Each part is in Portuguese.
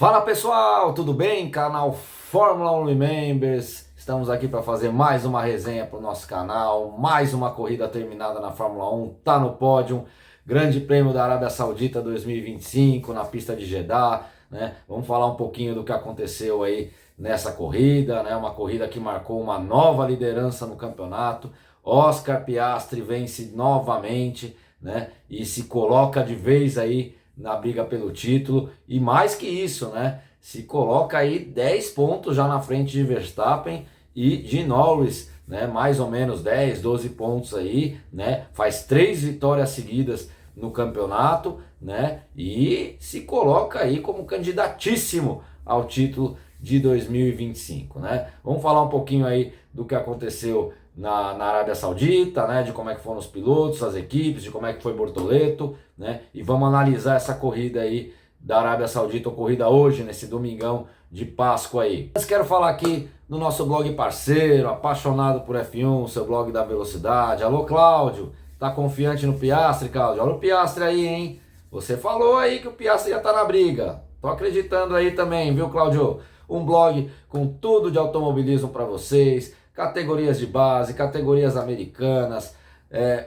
Fala pessoal, tudo bem? Canal Fórmula 1 Members. Estamos aqui para fazer mais uma resenha para o nosso canal, mais uma corrida terminada na Fórmula 1, tá no pódio, Grande Prêmio da Arábia Saudita 2025 na pista de Jeddah, né? Vamos falar um pouquinho do que aconteceu aí nessa corrida, né? Uma corrida que marcou uma nova liderança no campeonato. Oscar Piastri vence novamente, né? E se coloca de vez aí na briga pelo título, e mais que isso, né? Se coloca aí 10 pontos já na frente de Verstappen e de Norris, né? Mais ou menos 10, 12 pontos aí, né? Faz 3 vitórias seguidas no campeonato, né? E se coloca aí como candidatíssimo ao título de 2025, né? Vamos falar um pouquinho aí do que aconteceu na Arábia Saudita, né, de como é que foram os pilotos, as equipes, de como é que foi Bortoleto, né, e vamos analisar essa corrida aí da Arábia Saudita, ocorrida hoje, nesse domingão de Páscoa aí. Mas quero falar aqui no nosso blog parceiro, apaixonado por F1, seu blog da velocidade. Alô, Cláudio, tá confiante no Piastri, Cláudio? Olha o Piastri aí, hein? Você falou aí que o Piastri já tá na briga. Tô acreditando aí também, viu, Cláudio? Um blog com tudo de automobilismo para vocês, categorias de base, categorias americanas,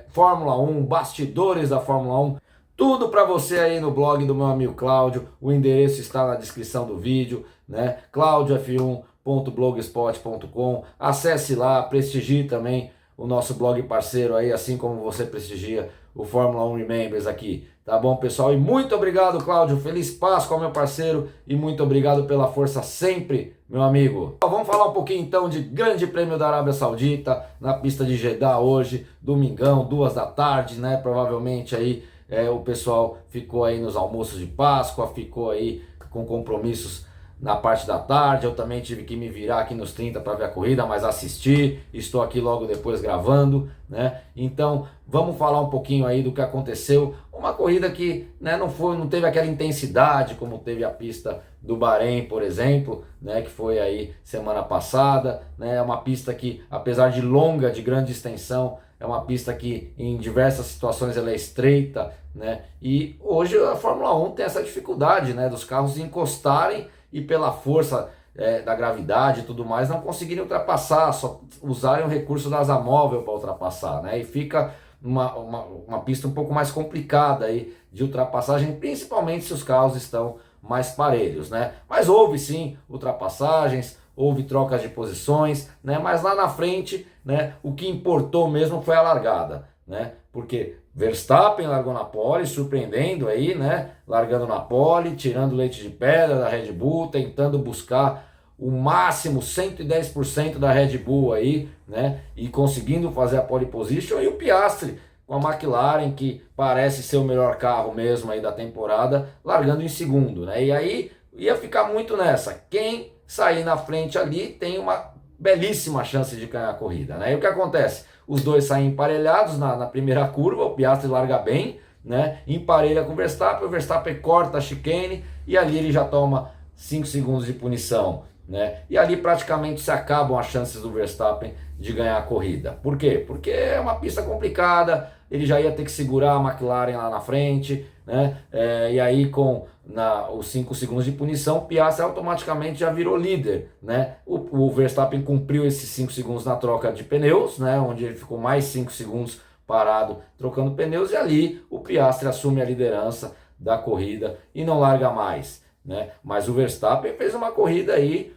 Fórmula 1, bastidores da Fórmula 1, tudo para você aí no blog do meu amigo Cláudio. O endereço está na descrição do vídeo, né? claudiof1.blogspot.com. Acesse lá, prestigie também o nosso blog parceiro aí, assim como você prestigia o Fórmula 1 Remembers aqui. Tá bom, pessoal? E muito obrigado, Cláudio. Feliz Páscoa, meu parceiro. E muito obrigado pela força sempre, meu amigo. Vamos falar um pouquinho então de Grande Prêmio da Arábia Saudita na pista de Jeddah hoje, domingão, 2 da tarde, né? Provavelmente aí o pessoal ficou aí nos almoços de Páscoa, ficou aí com compromissos na parte da tarde. Eu também tive que me virar aqui nos 30 para ver a corrida, mas assisti, estou aqui logo depois gravando, né? Então vamos falar um pouquinho aí do que aconteceu. Uma corrida que, né, não teve aquela intensidade como teve a pista do Bahrein, por exemplo, né, que foi aí semana passada, né? É uma pista que, apesar de longa, de grande extensão, é uma pista que em diversas situações ela é estreita, né? E hoje a Fórmula 1 tem essa dificuldade, né, dos carros encostarem e pela força da gravidade e tudo mais não conseguirem ultrapassar, só usarem o recurso da asa móvel para ultrapassar, né? E fica uma pista um pouco mais complicada aí de ultrapassagem, principalmente se os carros estão mais parelhos, né? Mas houve sim ultrapassagens, houve trocas de posições, né? Mas lá na frente, né, o que importou mesmo foi a largada, né? Porque Verstappen largou na pole, surpreendendo aí, né? Largando na pole, tirando leite de pedra da Red Bull, tentando buscar o máximo 110% da Red Bull aí, né? E conseguindo fazer a pole position. E o Piastri com a McLaren, que parece ser o melhor carro mesmo aí da temporada, largando em segundo, né? E aí ia ficar muito nessa. Quem sair na frente ali tem uma belíssima chance de ganhar a corrida, né? E o que acontece? Os dois saem emparelhados na primeira curva, o Piastri larga bem, né? Emparelha com o Verstappen corta a chicane e ali ele já toma 5 segundos de punição, né? E ali praticamente se acabam as chances do Verstappen de ganhar a corrida. Por quê? Porque é uma pista complicada, ele já ia ter que segurar a McLaren lá na frente, né? E aí com os 5 segundos de punição, o Piastri automaticamente já virou líder, né? O Verstappen cumpriu esses 5 segundos na troca de pneus, né? Onde ele ficou mais 5 segundos parado trocando pneus, e ali o Piastri assume a liderança da corrida e não larga mais, né? Mas o Verstappen fez uma corrida aí,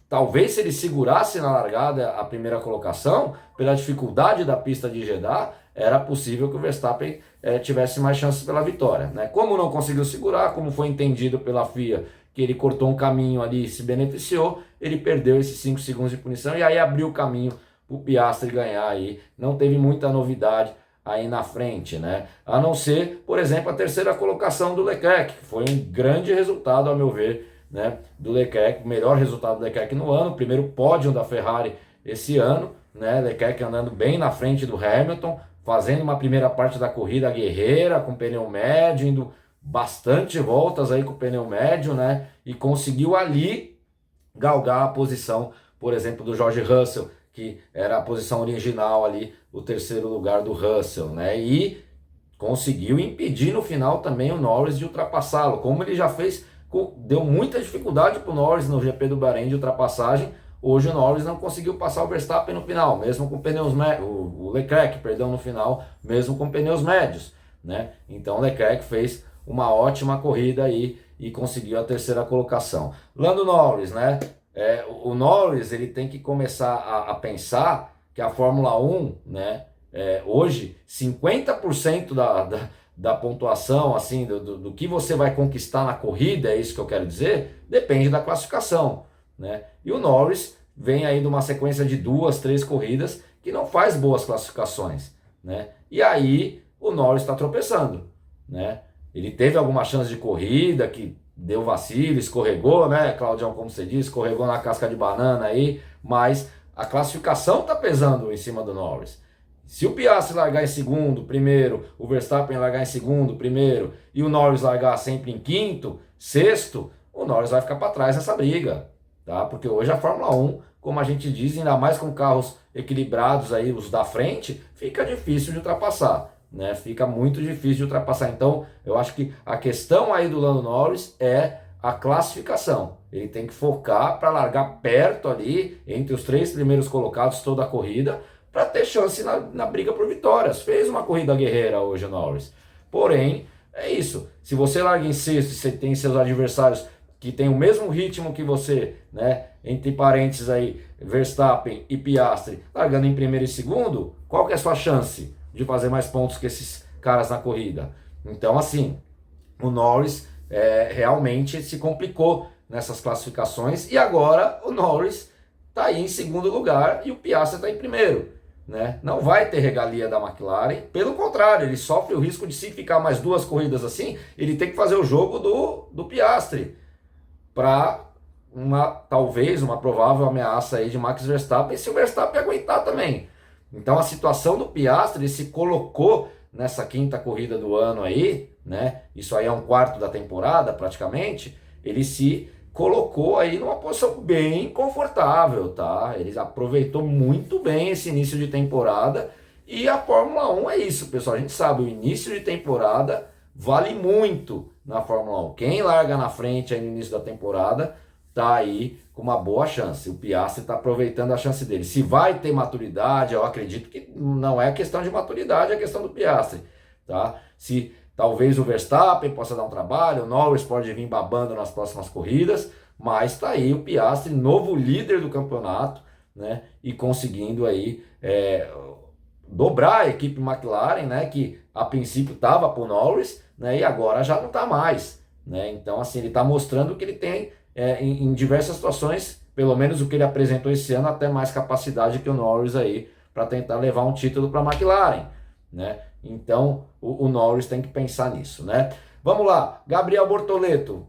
talvez se ele segurasse na largada a primeira colocação, pela dificuldade da pista de Jeddah, era possível que o Verstappen tivesse mais chances pela vitória, né? Como não conseguiu segurar, como foi entendido pela FIA que ele cortou um caminho ali e se beneficiou, ele perdeu esses 5 segundos de punição e aí abriu o caminho para o Piastri ganhar aí. Não teve muita novidade aí na frente, né? A não ser, por exemplo, a terceira colocação do Leclerc, que foi um grande resultado, ao meu ver, né, do Leclerc, o melhor resultado do Leclerc no ano, o primeiro pódio da Ferrari esse ano, né? Leclerc andando bem na frente do Hamilton, fazendo uma primeira parte da corrida guerreira, com pneu médio, indo bastante voltas aí com o pneu médio, né? E conseguiu ali galgar a posição, por exemplo, do George Russell, que era a posição original ali, o terceiro lugar do Russell, né? E conseguiu impedir no final também o Norris de ultrapassá-lo, como ele já fez deu muita dificuldade para o Norris no GP do Bahrein de ultrapassagem. Hoje o Norris não conseguiu passar o Verstappen no final, mesmo com pneus médios, o Leclerc, perdão, no final, mesmo com pneus médios, né? Então o Leclerc fez uma ótima corrida aí e conseguiu a terceira colocação. Lando Norris, né? O Norris, ele tem que começar a pensar que a Fórmula 1, né? Hoje, 50% da pontuação, assim, do que você vai conquistar na corrida, é isso que eu quero dizer, depende da classificação, né? E o Norris vem aí de uma sequência de 2, 3 corridas que não faz boas classificações, né? E aí o Norris está tropeçando, né? Ele teve alguma chance de corrida que deu vacilo, escorregou, né, Claudião, como você disse, escorregou na casca de banana aí, mas a classificação está pesando em cima do Norris. Se o Piastri largar em segundo, primeiro, o Verstappen largar em segundo, primeiro, e o Norris largar sempre em quinto, sexto, o Norris vai ficar para trás nessa briga, tá? Porque hoje a Fórmula 1, como a gente diz, ainda mais com carros equilibrados aí, os da frente, fica difícil de ultrapassar, né? Fica muito difícil de ultrapassar. Então, eu acho que a questão aí do Lando Norris é a classificação. Ele tem que focar para largar perto ali, entre os 3 primeiros colocados toda a corrida, para ter chance na briga por vitórias. Fez uma corrida guerreira hoje o Norris. Porém, é isso. Se você larga em sexto e você tem seus adversários que tem o mesmo ritmo que você, né? Entre parênteses aí, Verstappen e Piastri, largando em primeiro e segundo, qual que é a sua chance de fazer mais pontos que esses caras na corrida? Então, assim, o Norris realmente se complicou nessas classificações e agora o Norris está aí em segundo lugar e o Piastri está em primeiro, né? Não vai ter regalia da McLaren, pelo contrário, ele sofre o risco de, se ficar mais 2 corridas assim, ele tem que fazer o jogo do Piastri para talvez uma provável ameaça aí de Max Verstappen, se o Verstappen aguentar também. Então a situação do Piastri, ele se colocou nessa 5ª corrida do ano aí, né? Isso aí é um quarto da temporada praticamente. Ele se colocou aí numa posição bem confortável, tá? Ele aproveitou muito bem esse início de temporada e a Fórmula 1 é isso, pessoal. A gente sabe, o início de temporada vale muito na Fórmula 1. Quem larga na frente aí no início da temporada tá aí com uma boa chance. O Piastri está aproveitando a chance dele. Se vai ter maturidade, eu acredito que não é questão de maturidade, é questão do Piastri, tá? Se talvez o Verstappen possa dar um trabalho, o Norris pode vir babando nas próximas corridas, mas tá aí o Piastri, novo líder do campeonato, né? E conseguindo aí dobrar a equipe McLaren, né? Que a princípio estava para o Norris, né? E agora já não está mais, né? Então, assim, ele está mostrando que ele tem em diversas situações, pelo menos o que ele apresentou esse ano, até mais capacidade que o Norris aí para tentar levar um título para a McLaren, né? Então o Norris tem que pensar nisso, né? Vamos lá, Gabriel Bortoleto,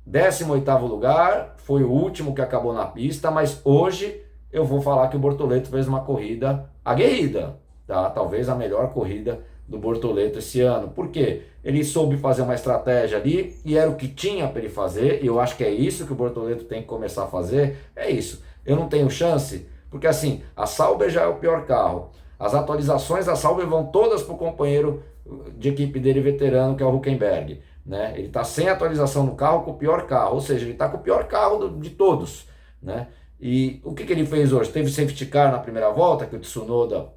18º lugar, foi o último que acabou na pista, mas hoje eu vou falar que o Bortoleto fez uma corrida aguerrida, tá? Talvez a melhor corrida do Bortoleto esse ano. Por quê? Ele soube fazer uma estratégia ali e era o que tinha para ele fazer, e eu acho que é isso que o Bortoleto tem que começar a fazer, é isso. Eu não tenho chance, porque assim, a Sauber já é o pior carro, as atualizações da Sauber vão todas para o companheiro de equipe dele veterano, que é o Hülkenberg, né? Ele está sem atualização no carro, com o pior carro, ou seja, ele está com o pior carro de todos, né? E o que ele fez hoje? Teve safety car na primeira volta, que o Tsunoda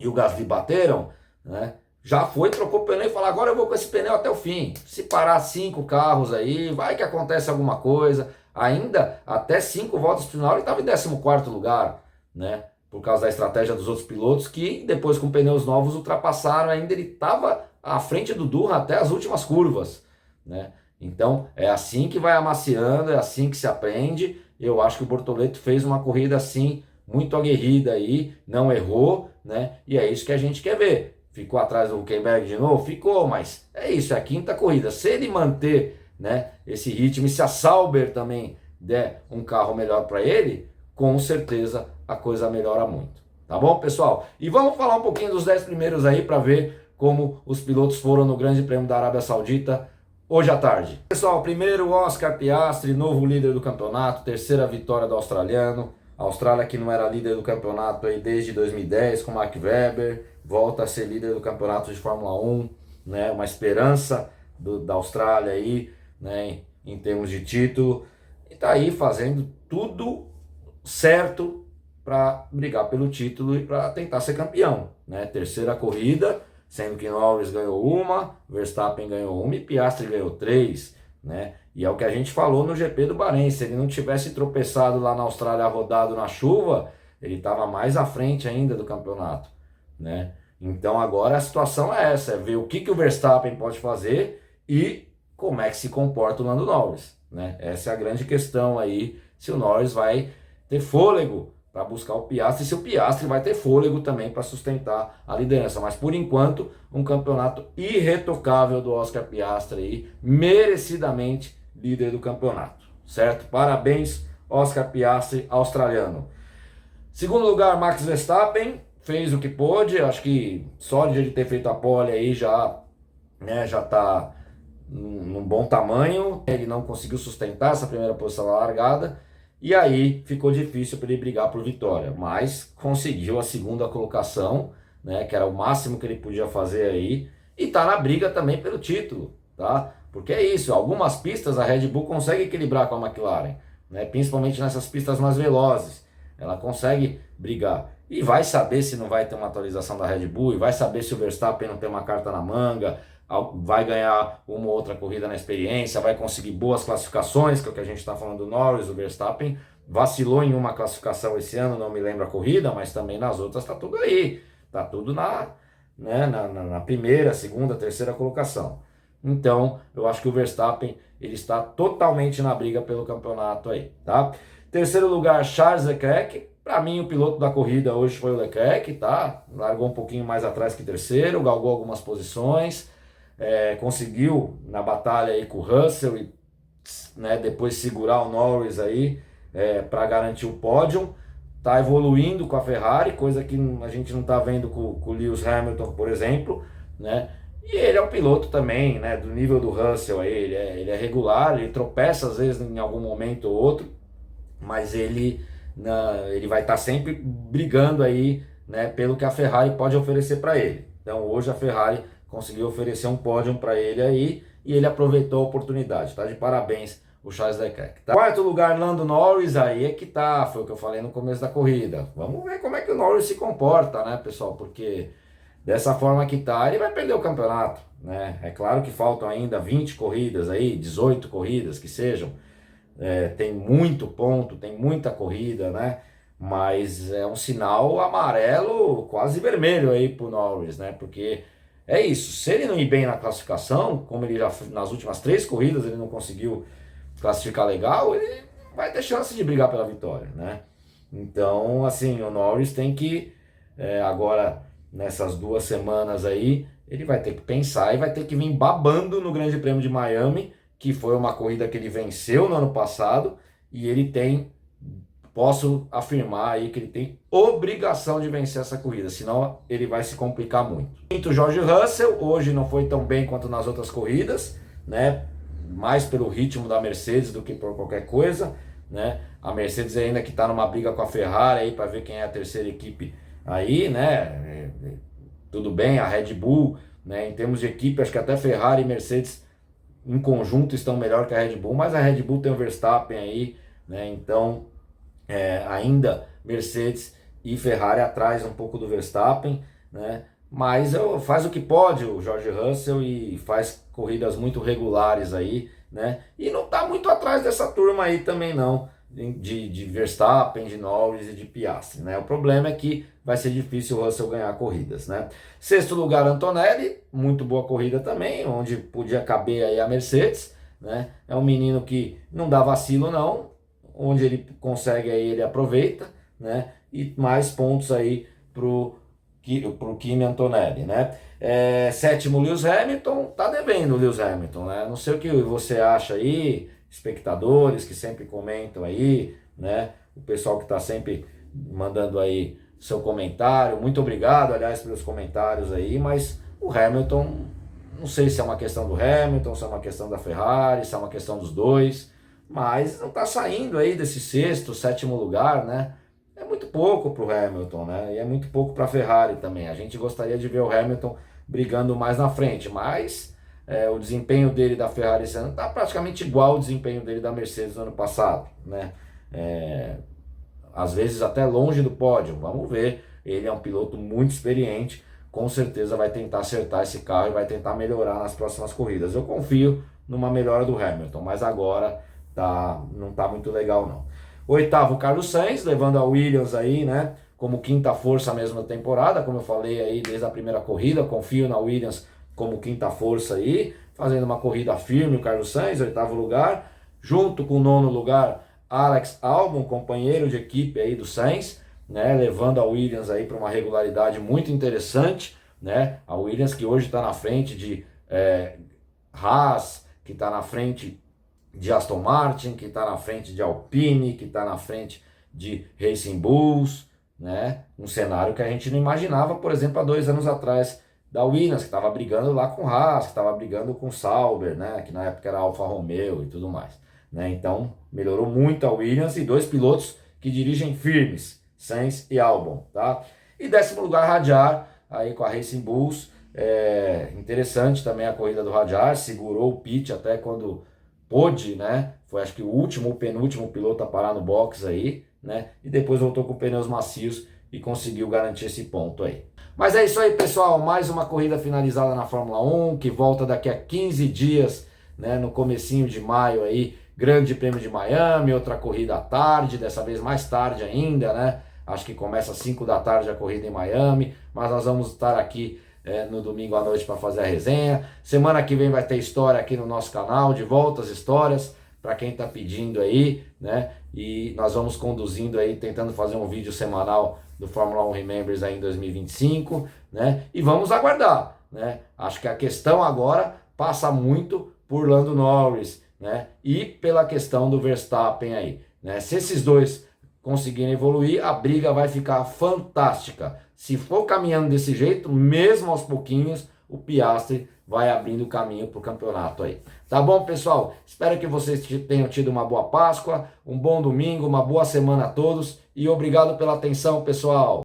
e o Gasly bateram, né? Já foi, trocou o pneu e falou, agora eu vou com esse pneu até o fim. Se parar 5 carros aí, vai que acontece alguma coisa. Ainda, até 5 voltas pro final, ele estava em 14º lugar, né? Por causa da estratégia dos outros pilotos, que depois com pneus novos ultrapassaram ainda. Ele estava à frente do Durra até as últimas curvas, né? Então, é assim que vai amaciando, é assim que se aprende. Eu acho que o Bortoleto fez uma corrida assim, muito aguerrida aí, não errou, né? E é isso que a gente quer ver. Ficou atrás do Hülkenberg de novo? Ficou, mas é isso, é a 5ª corrida. Se ele manter, né, esse ritmo, e se a Sauber também der um carro melhor para ele, com certeza a coisa melhora muito. Tá bom, pessoal? E vamos falar um pouquinho dos 10 primeiros aí para ver como os pilotos foram no Grande Prêmio da Arábia Saudita hoje à tarde. Pessoal, primeiro Oscar Piastri, novo líder do campeonato, 3ª vitória do australiano. A Austrália, que não era líder do campeonato aí desde 2010 com Mark Webber, volta a ser líder do campeonato de Fórmula 1, né? Uma esperança da Austrália aí, né? em termos de título, e está aí fazendo tudo certo para brigar pelo título e para tentar ser campeão, né? Terceira corrida, sendo que Norris ganhou uma, Verstappen ganhou uma e Piastri ganhou 3, né? E é o que a gente falou no GP do Bahrein, se ele não tivesse tropeçado lá na Austrália rodado na chuva, ele estava mais à frente ainda do campeonato, né? Então agora a situação é essa, é ver o que o Verstappen pode fazer e como é que se comporta o Lando Norris, né? Essa é a grande questão aí, se o Norris vai ter fôlego para buscar o Piastri, e se o Piastri vai ter fôlego também para sustentar a liderança. Mas por enquanto, um campeonato irretocável do Oscar Piastri aí, merecidamente líder do campeonato, certo? Parabéns, Oscar Piastri, australiano. Segundo lugar, Max Verstappen, fez o que pôde, acho que só de ele ter feito a pole aí já, né, já tá num bom tamanho. Ele não conseguiu sustentar essa primeira posição na largada, e aí ficou difícil para ele brigar por vitória, mas conseguiu a segunda colocação, né, que era o máximo que ele podia fazer aí, e tá na briga também pelo título, tá? Porque é isso, algumas pistas a Red Bull consegue equilibrar com a McLaren, né, principalmente nessas pistas mais velozes, ela consegue brigar. E vai saber se não vai ter uma atualização da Red Bull, e vai saber se o Verstappen não tem uma carta na manga, vai ganhar uma ou outra corrida na experiência, vai conseguir boas classificações, que é o que a gente está falando do Norris. O Verstappen vacilou em uma classificação esse ano, não me lembro a corrida, mas também nas outras está tudo aí, está tudo né, na primeira, segunda, terceira colocação. Então, eu acho que o Verstappen ele está totalmente na briga pelo campeonato aí, tá? Terceiro lugar, Charles Leclerc. Para mim, o piloto da corrida hoje foi o Leclerc, tá? Largou um pouquinho mais atrás que terceiro, galgou algumas posições, conseguiu na batalha aí com o Russell e, né, depois segurar o Norris aí para garantir o pódio. Tá evoluindo com a Ferrari, coisa que a gente não tá vendo com o Lewis Hamilton, por exemplo, né? E ele é um piloto também, né, do nível do Russell aí, ele é regular, ele tropeça às vezes em algum momento ou outro, mas ele vai estar sempre brigando aí, né, pelo que a Ferrari pode oferecer para ele. Então hoje a Ferrari conseguiu oferecer um pódio para ele aí e ele aproveitou a oportunidade, tá? De parabéns o Charles Leclerc. Tá? Quarto lugar, Lando Norris, aí é que tá, foi o que eu falei no começo da corrida. Vamos ver como é que o Norris se comporta, né, pessoal? Porque dessa forma que tá, ele vai perder o campeonato, né? É claro que faltam ainda 20 corridas aí, 18 corridas que sejam. Tem muito ponto, tem muita corrida, né? Mas é um sinal amarelo, quase vermelho aí pro Norris, né? Porque é isso, se ele não ir bem na classificação, como ele já nas últimas 3 corridas ele não conseguiu classificar legal, ele vai ter chance de brigar pela vitória, né? Então, assim, o Norris tem que, agora, nessas 2 semanas aí, ele vai ter que pensar e vai ter que vir babando no Grande Prêmio de Miami, que foi uma corrida que ele venceu no ano passado, e ele tem, posso afirmar aí que ele tem obrigação de vencer essa corrida, senão ele vai se complicar muito. Quinto, George Russell, hoje não foi tão bem quanto nas outras corridas, né? Mais pelo ritmo da Mercedes do que por qualquer coisa, né? A Mercedes ainda que está numa briga com a Ferrari aí para ver quem é a terceira equipe aí, né? Tudo bem, a Red Bull, né? Em termos de equipe, acho que até Ferrari e Mercedes em conjunto estão melhor que a Red Bull, mas a Red Bull tem o Verstappen aí, né? Então ainda Mercedes e Ferrari atrás um pouco do Verstappen, né? Mas faz o que pode o George Russell e faz corridas muito regulares aí, né? E não tá muito atrás dessa turma aí também não, de Verstappen, de Norris e de Piastri, né? O problema é que vai ser difícil o Russell ganhar corridas, né? Sexto lugar, Antonelli, muito boa corrida também, onde podia caber aí a Mercedes, né? É um menino que não dá vacilo não, onde ele consegue aí ele aproveita, né? E mais pontos aí pro Kimi Antonelli, né? Sétimo, Lewis Hamilton, tá devendo o Lewis Hamilton, né? Não sei o que você acha aí, espectadores que sempre comentam aí, né? O pessoal que tá sempre mandando aí seu comentário, muito obrigado, aliás, pelos comentários aí, mas o Hamilton, não sei se é uma questão do Hamilton, se é uma questão da Ferrari, se é uma questão dos dois, mas não tá saindo aí desse sexto, sétimo lugar, né? É muito pouco para o Hamilton, né? E é muito pouco para a Ferrari também. A gente gostaria de ver o Hamilton brigando mais na frente, mas o desempenho dele da Ferrari esse ano está praticamente igual ao desempenho dele da Mercedes no ano passado, né? Às vezes até longe do pódio, vamos ver. Ele é um piloto muito experiente, com certeza vai tentar acertar esse carro e vai tentar melhorar nas próximas corridas. Eu confio numa melhora do Hamilton, mas agora não está muito legal não. Oitavo, Carlos Sainz, levando a Williams aí, né, como quinta força mesmo na temporada, como eu falei aí desde a primeira corrida, confio na Williams como quinta força aí, fazendo uma corrida firme o Carlos Sainz, oitavo lugar, junto com o nono lugar, Alex Albon, companheiro de equipe aí do Sainz, né, levando a Williams aí para uma regularidade muito interessante, né, a Williams que hoje está na frente de Haas, que está na frente de Aston Martin, que está na frente de Alpine, que está na frente de Racing Bulls, né? Um cenário que a gente não imaginava, por exemplo, há 2 anos atrás, da Williams, que estava brigando lá com Haas, que estava brigando com Sauber, né? Que na época era Alfa Romeo e tudo mais, né? Então, melhorou muito a Williams e 2 pilotos que dirigem firmes, Sainz e Albon, tá? E 10º lugar, Hadjar, aí com a Racing Bulls. Interessante também a corrida do Hadjar, segurou o pit até quando pôde, né? Foi acho que o último ou penúltimo piloto a parar no box aí, né? E depois voltou com pneus macios e conseguiu garantir esse ponto aí. Mas é isso aí, pessoal, mais uma corrida finalizada na Fórmula 1, que volta daqui a 15 dias, né, no comecinho de maio aí, Grande Prêmio de Miami, outra corrida à tarde, dessa vez mais tarde ainda, né? Acho que começa às 5 da tarde a corrida em Miami, mas nós vamos estar aqui no domingo à noite para fazer a resenha. Semana que vem vai ter história aqui no nosso canal, de volta às histórias, para quem está pedindo aí, né? E nós vamos conduzindo aí, tentando fazer um vídeo semanal do Fórmula 1 Remembers aí em 2025, né? E vamos aguardar, né? Acho que a questão agora passa muito por Lando Norris, né? E pela questão do Verstappen aí, né? Se esses dois conseguirem evoluir, a briga vai ficar fantástica. Se for caminhando desse jeito, mesmo aos pouquinhos, o Piastri vai abrindo o caminho para o campeonato aí. Tá bom, pessoal? Espero que vocês tenham tido uma boa Páscoa, um bom domingo, uma boa semana a todos e obrigado pela atenção, pessoal.